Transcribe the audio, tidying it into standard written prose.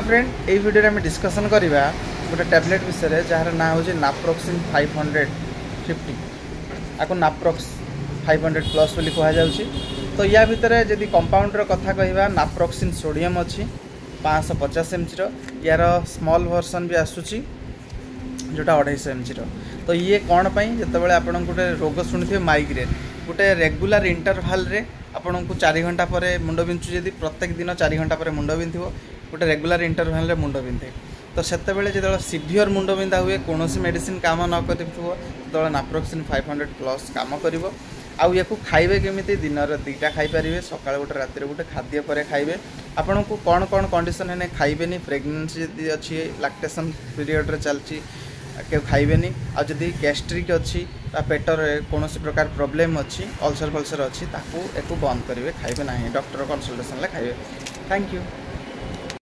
Friend ये video में discussion करवा गोटे टैबलेट विषय जार ना हूँ नाप्रोक्सिन 550 आपको नाप्रोक्स 500 प्लस बोली कहुच्छी। तो या भितर जदि कंपाउंडर कथा कहवा नाप्रोक्सिन सोडियम अच्छी 550 mg यार स्मॉल वर्सन भी आसूची जोटा 250 mg। तो ये कौन पाई जितेबाला आपन गोटे रोग शुणुथे माइग्रेन गोटे रेगुलर इंटरवाल रे आपन को 4 घंटा पर मुंड बिंधु यदि प्रत्येक दिन 4 घंटा पर मुंड बिंधो गोटे रेगुलर इंटरवाल रे मुंड बिंधे तो सेतेबेले जो सीवियर मुंड बिंधा हुए कौन मेडिसिन काम न कर नाप्रोक्सिन 500 प्लस काम कर आउ या खाइबे केमिति दिन दुईटा खाईपारे सकाल गोटे रातिर गोटे खाद्य पर खाइबे आपन को कौन कौन कंडीशन है खाइबेनी प्रेगनेंसी यदि अच्छी लैक्टेशन पीरियड रे चलची के खाइबेनी आदि गैस्ट्रिक अच्छी पेटर कौन प्रकार प्रोब्लेम अच्छी अल्सर फल्सर अच्छी ताकू एक बंद करेंगे खाइबे ना डॉक्टर कंसल्टेशन खाइबे। Thank you.